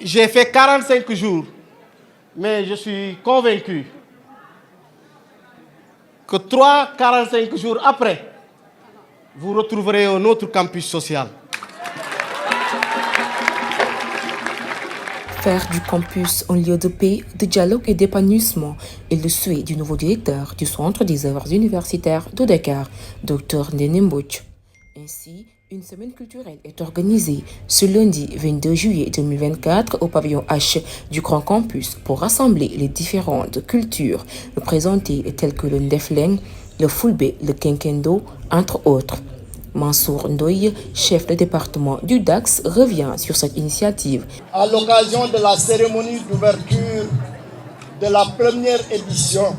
J'ai fait 45 jours, mais je suis convaincu que 45 jours après, vous retrouverez un autre campus social. Faire du campus un lieu de paix, de dialogue et d'épanouissement est le souhait du nouveau directeur du Centre des œuvres universitaires de Dakar, Dr Ndéné Mbodj. Ainsi, une semaine culturelle est organisée ce lundi 22 juillet 2024 au pavillon H du Grand Campus pour rassembler les différentes cultures représentées telles que le Ndefleng, le Fulbe, le Kinkendo, entre autres. Mansour Ndoye, chef de département du DAX, revient sur cette initiative. À l'occasion de la cérémonie d'ouverture de la première édition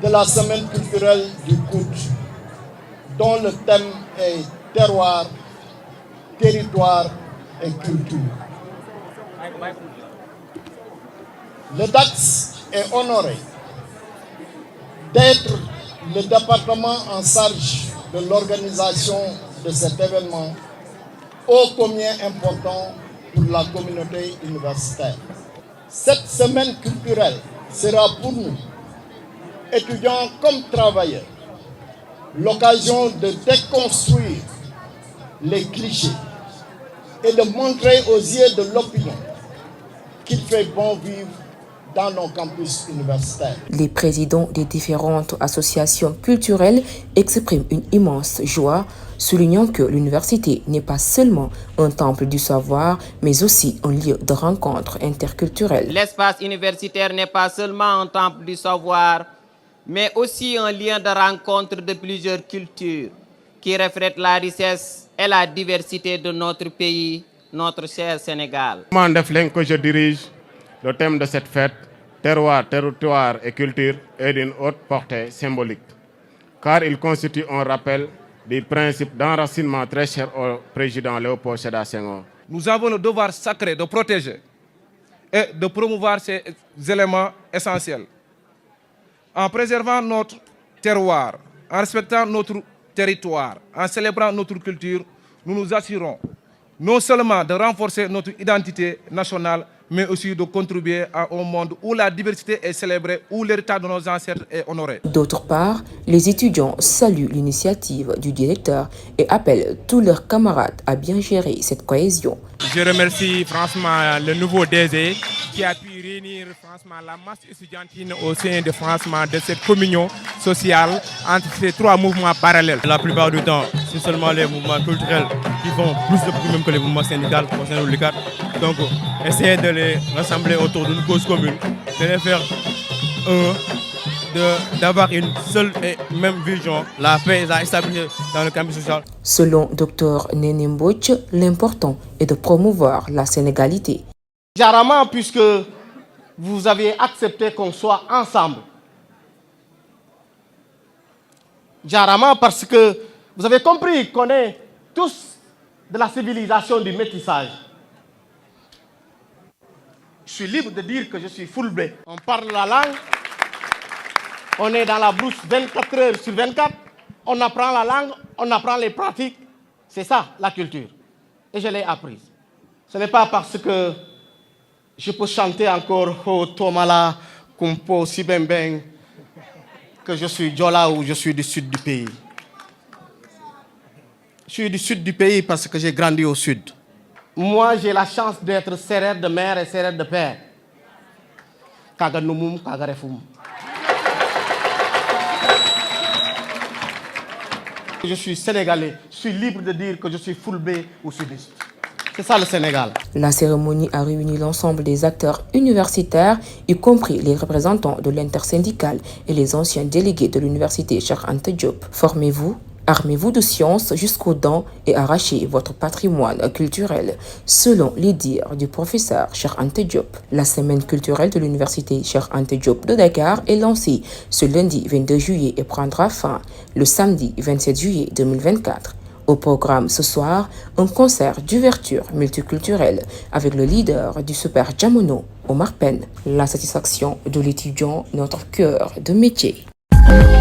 de la semaine culturelle du COUD, dont le thème est terroir, territoire et culture. Le DAX est honoré d'être le département en charge de l'organisation de cet événement ô combien important pour la communauté universitaire. Cette semaine culturelle sera pour nous, étudiants comme travailleurs, l'occasion de déconstruire les clichés et de montrer aux yeux de l'opinion qu'il fait bon vivre dans nos campus universitaires. Les présidents des différentes associations culturelles expriment une immense joie, soulignant que l'université n'est pas seulement un temple du savoir, mais aussi un lieu de rencontre interculturelle. L'espace universitaire n'est pas seulement un temple du savoir, mais aussi un lieu de rencontre de plusieurs cultures qui reflètent la richesse et la diversité de notre pays, notre cher Sénégal. Que je dirige, le thème de cette fête, terroir, territoire et culture, est d'une haute portée symbolique, car il constitue un rappel des principes d'enracinement très chers au président Léopold Sédar Senghor. Nous avons le devoir sacré de protéger et de promouvoir ces éléments essentiels. En préservant notre terroir, en respectant notre territoire, en célébrant notre culture, nous nous assurons non seulement de renforcer notre identité nationale, mais aussi de contribuer à un monde où la diversité est célébrée, où l'héritage de nos ancêtres est honoré. D'autre part, les étudiants saluent l'initiative du directeur et appellent tous leurs camarades à bien gérer cette cohésion. Je remercie franchement le nouveau DG qui a pu réunir franchement la masse étudiantine au sein de cette communion sociale entre ces trois mouvements parallèles. La plupart du temps, c'est seulement les mouvements culturels qui font plus de bruit même que les mouvements syndicaux concernant le LICAT. Donc, essayer de les rassembler autour d'une cause commune, de les faire d'avoir une seule et même vision, la paix et la stabilité dans le campus social. Selon Dr Ndéné Mbodj, l'important est de promouvoir la sénégalité. Jarama, puisque vous avez accepté qu'on soit ensemble. Jarama, parce que vous avez compris qu'on est tous de la civilisation du métissage. Je suis libre de dire que je suis fulbe. On parle la langue, on est dans la brousse 24 heures sur 24, on apprend la langue, on apprend les pratiques. C'est ça, la culture. Et je l'ai apprise. Ce n'est pas parce que je peux chanter encore au Tomala, Kumpo, Sibembeng, que je suis Djola ou je suis du sud du pays. Je suis du sud du pays parce que j'ai grandi au sud. Moi, j'ai la chance d'être sérère de mère et sérère de père. Kaganumum, Kagarefum. Je suis sénégalais, je suis libre de dire que je suis fulbé ou sudiste. C'est ça le Sénégal. La cérémonie a réuni l'ensemble des acteurs universitaires, y compris les représentants de l'intersyndicale et les anciens délégués de l'université Cheikh Anta Diop. Formez-vous, armez-vous de science jusqu'aux dents et arrachez votre patrimoine culturel, selon les dires du professeur Cheikh Anta Diop. La semaine culturelle de l'université Cheikh Anta Diop de Dakar est lancée ce lundi 22 juillet et prendra fin le samedi 27 juillet 2024. Au programme ce soir, un concert d'ouverture multiculturelle avec le leader du Super Jamono, Omar Pène. La satisfaction de l'étudiant, notre cœur de métier.